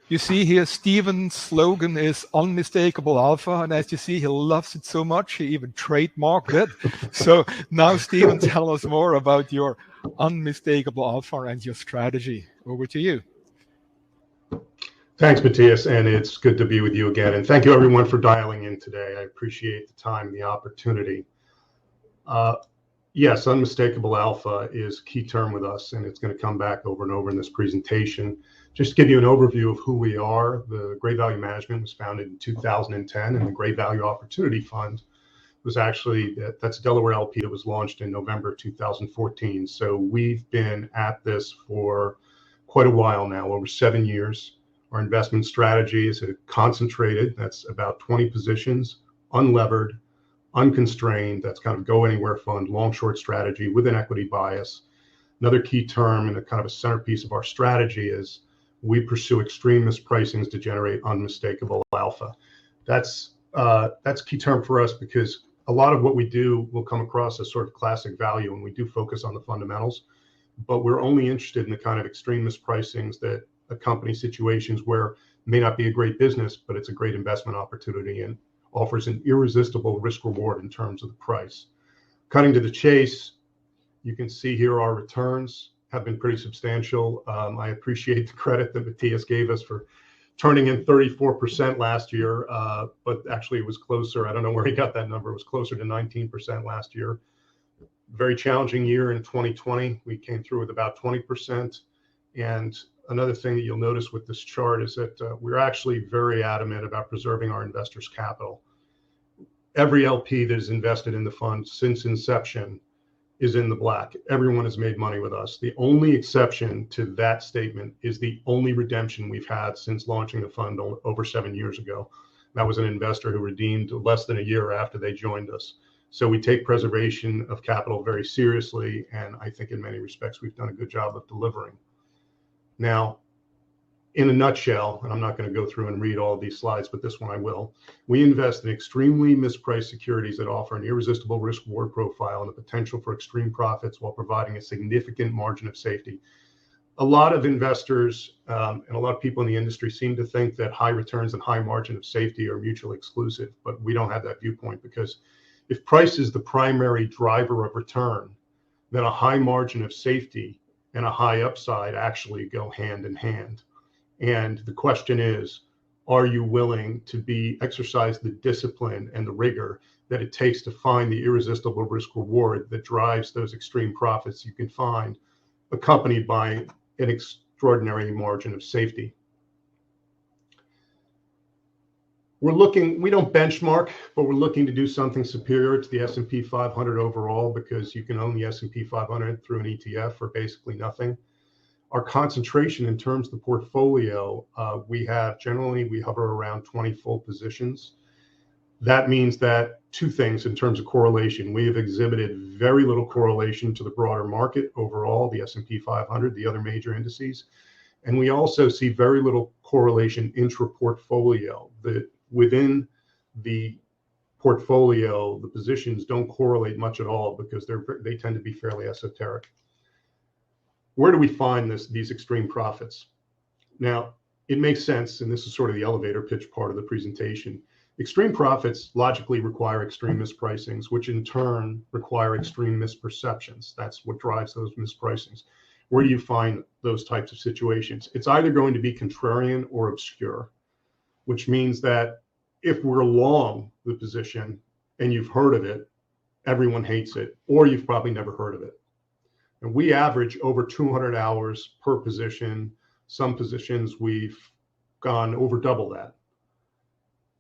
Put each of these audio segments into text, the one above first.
You see here, Steven's slogan is Unmistakable Alpha, and as you see, he loves it so much, he even trademarked it. So now, Steven, tell us more about your Unmistakable Alpha and your strategy. Over to you. Thanks, Matthias, and it's good to be with you again. And thank you, everyone, for dialing in today. I appreciate the time and the opportunity. Yes, Unmistakable Alpha is a key term with us, and it's going to come back over and over in this presentation. Just to give you an overview of who we are, the Great Value Management was founded in 2010, and the Great Value Opportunity Fund was actually, that's a Delaware LP that was launched in November 2014. So we've been at this for quite a while now, over 7 years. Our investment strategy is concentrated, that's about 20 positions, unlevered, unconstrained, that's kind of go anywhere fund, long short strategy with an equity bias. Another key term and a kind of a centerpiece of our strategy is we pursue extreme mispricings to generate unmistakable alpha. That's a key term for us because a lot of what we do will come across as sort of classic value, and we do focus on the fundamentals, but we're only interested in the kind of extreme mispricings that accompany situations where it may not be a great business, but it's a great investment opportunity and offers an irresistible risk reward in terms of the price. Cutting to the chase, you can see here our returns have been pretty substantial. I appreciate the credit that Matthias gave us for turning in 34% last year, but actually it was closer. I don't know where he got that number. It was closer to 19% last year. Very challenging year in 2020. We came through with about 20%. And another thing that you'll notice with this chart is that we're actually very adamant about preserving our investors' capital. Every LP that is invested in the fund since inception is in the black. Everyone has made money with us. The only exception to that statement is the only redemption we've had since launching the fund over 7 years ago. That was an investor who redeemed less than a year after they joined us. So we take preservation of capital very seriously, and I think in many respects we've done a good job of delivering. Now, in a nutshell, and I'm not going to go through and read all of these slides, but this one I will, we invest in extremely mispriced securities that offer an irresistible risk-reward profile and the potential for extreme profits while providing a significant margin of safety. A lot of investors and a lot of people in the industry seem to think that high returns and high margin of safety are mutually exclusive, but we don't have that viewpoint, because if price is the primary driver of return, then a high margin of safety and a high upside actually go hand in hand. And the question is, are you willing to exercise the discipline and the rigor that it takes to find the irresistible risk reward that drives those extreme profits you can find, accompanied by an extraordinary margin of safety? We don't benchmark, but we're looking to do something superior to the S&P 500 overall, because you can own the S&P 500 through an ETF for basically nothing. Our concentration in terms of the portfolio, we hover around 20 full positions. That means that two things in terms of correlation. We have exhibited very little correlation to the broader market overall, the S&P 500, the other major indices. And we also see very little correlation intra-portfolio. Within the portfolio, the positions don't correlate much at all because they tend to be fairly esoteric. Where do we find these extreme profits? Now, it makes sense, and this is sort of the elevator pitch part of the presentation. Extreme profits logically require extreme mispricings, which in turn require extreme misperceptions. That's what drives those mispricings. Where do you find those types of situations? It's either going to be contrarian or obscure, which means that if we're long the position and you've heard of it, everyone hates it, or you've probably never heard of it. And we average over 200 hours per position. Some positions we've gone over double that.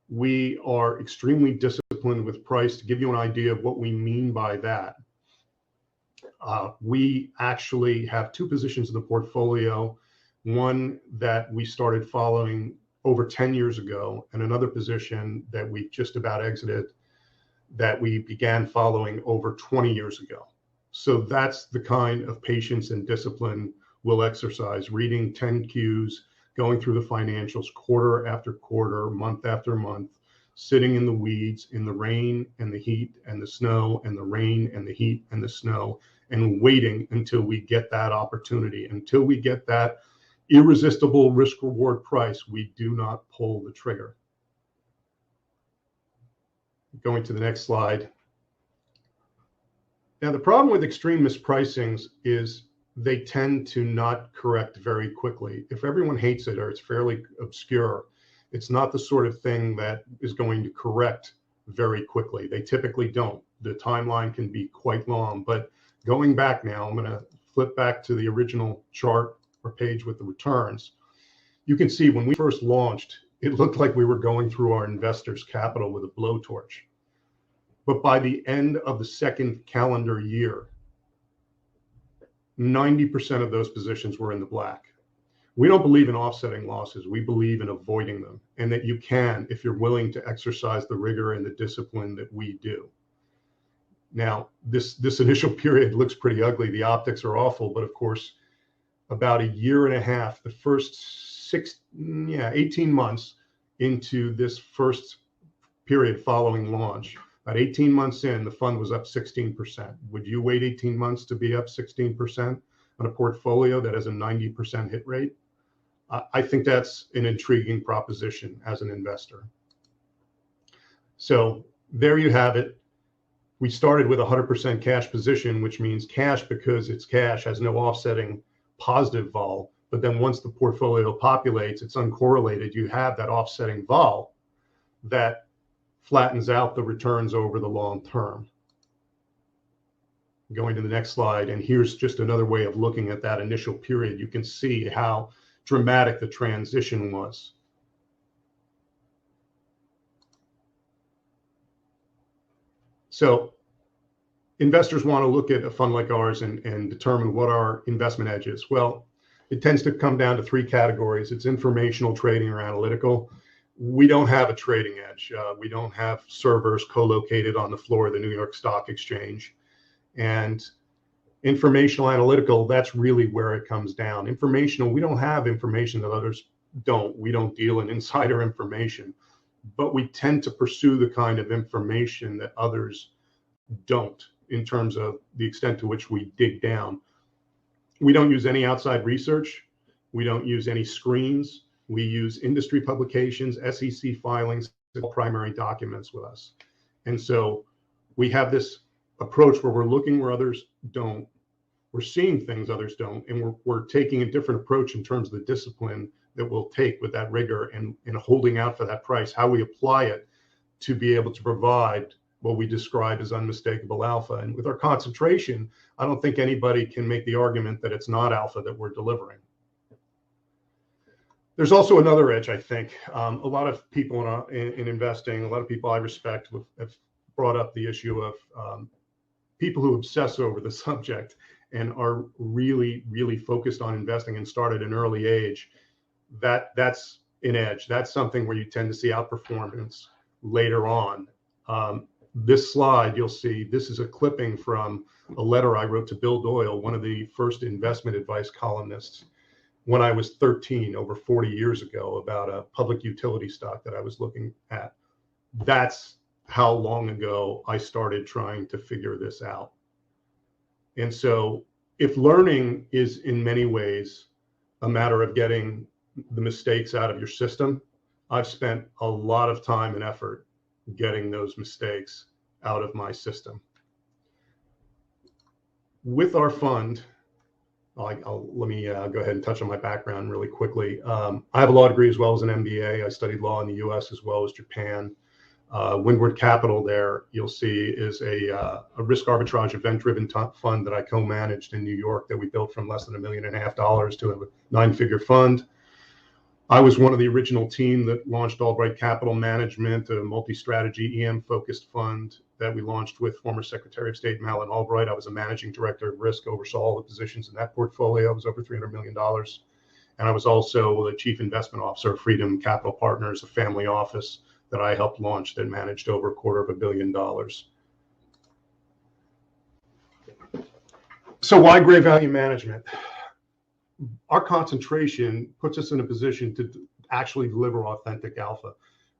We are extremely disciplined with price. To give you an idea of what we mean by that, we actually have two positions in the portfolio, one that we started following over 10 years ago, and another position that we just about exited that we began following over 20 years ago. So that's the kind of patience and discipline we'll exercise, reading 10 Qs, going through the financials quarter after quarter, month after month, sitting in the weeds, in the rain and the heat and the snow, and the rain and the heat and the snow, and waiting until we get that opportunity, until we get that irresistible risk reward price, we do not pull the trigger. Going to the next slide. Now, the problem with extreme mispricings is they tend to not correct very quickly. If everyone hates it or it's fairly obscure, it's not the sort of thing that is going to correct very quickly. They typically don't. The timeline can be quite long. But going back now, I'm going to flip back to the original chart or page with the returns. You can see when we first launched, it looked like we were going through our investors' capital with a blowtorch. But by the end of the second calendar year, 90% of those positions were in the black. We don't believe in offsetting losses. We believe in avoiding them, and that you can if you're willing to exercise the rigor and the discipline that we do. Now, this initial period looks pretty ugly. The optics are awful, but of course, about a year and a half, the first 18 months into this first period following launch, about 18 months in, the fund was up 16%. Would you wait 18 months to be up 16% on a portfolio that has a 90% hit rate? I think that's an intriguing proposition as an investor. So there you have it. We started with a 100% cash position, which means cash because it's cash, has no offsetting positive vol. But then once the portfolio populates, it's uncorrelated. You have that offsetting vol that flattens out the returns over the long term. Going to the next slide, and here's just another way of looking at that initial period. You can see how dramatic the transition was. So investors want to look at a fund like ours and determine what our investment edge is. Well, it tends to come down to three categories. It's informational, trading, or analytical. We don't have a trading edge. We don't have servers co-located on the floor of the New York Stock Exchange. And informational analytical, that's really where it comes down. Informational, we don't have information that others don't. We don't deal in insider information, but we tend to pursue the kind of information that others don't in terms of the extent to which we dig down. We don't use any outside research. We don't use any screens. We use industry publications, SEC filings, primary documents with us. And so we have this approach where we're looking where others don't. We're seeing things others don't, and we're taking a different approach in terms of the discipline that we'll take with that rigor and holding out for that price, how we apply it to be able to provide what we describe as unmistakable alpha. And with our concentration, I don't think anybody can make the argument that it's not alpha that we're delivering. There's also another edge, I think. A lot of people in investing, a lot of people I respect have brought up the issue of people who obsess over the subject and are really, really focused on investing and start at an early age. That's an edge. That's something where you tend to see outperformance later on. This slide, you'll see, this is a clipping from a letter I wrote to Bill Doyle, one of the first investment advice columnists, when I was 13, over 40 years ago, about a public utility stock that I was looking at. That's how long ago I started trying to figure this out. And so if learning is in many ways a matter of getting the mistakes out of your system, I've spent a lot of time and effort getting those mistakes out of my system. With our fund, let me go ahead and touch on my background really quickly. I have a law degree as well as an MBA. I studied law in the US as well as Japan. Windward Capital there, you'll see, is a risk arbitrage event-driven fund that I co-managed in New York that we built from less than $1.5 million to a 9-figure fund. I was one of the original team that launched Albright Capital Management, a multi-strategy EM-focused fund that we launched with former Secretary of State Madeleine Albright. I was a managing director of risk, oversaw all the positions in that portfolio. It was over $300 million. And I was also the chief investment officer of Freedom Capital Partners, a family office that I helped launch that managed over $250 million. So why gray value management? Our concentration puts us in a position to actually deliver authentic alpha.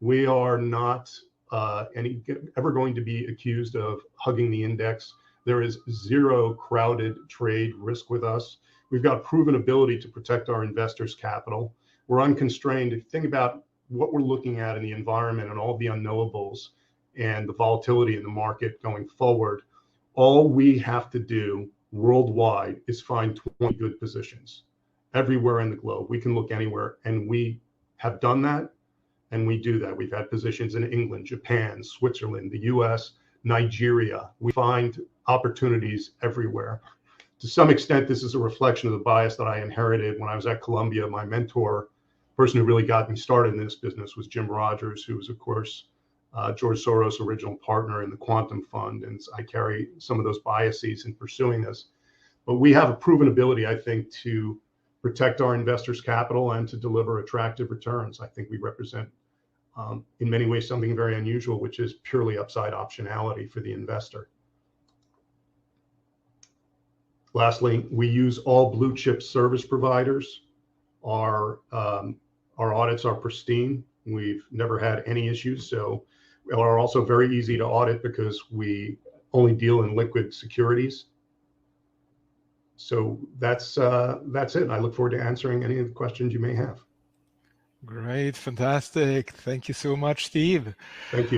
We are not ever going to be accused of hugging the index. There is zero crowded trade risk with us. We've got proven ability to protect our investors' capital. We're unconstrained. If you think about what we're looking at in the environment and all the unknowables and the volatility in the market going forward, all we have to do worldwide is find 20 good positions everywhere in the globe. We can look anywhere, and we have done that, and we do that. We've had positions in England, Japan, Switzerland, the US, Nigeria. We find opportunities everywhere. To some extent, this is a reflection of the bias that I inherited when I was at Columbia. My mentor, the person who really got me started in this business, was Jim Rogers, who was, of course, George Soros' original partner in the Quantum Fund. And I carry some of those biases in pursuing this. But we have a proven ability, I think, to protect our investors' capital and to deliver attractive returns. I think we represent, in many ways, something very unusual, which is purely upside optionality for the investor. Lastly, we use all blue chip service providers. Our audits are pristine. We've never had any issues. So we are also very easy to audit because we only deal in liquid securities. So that's it. I look forward to answering any of the questions you may have. Great, fantastic. Thank you so much, Steve. Thank you.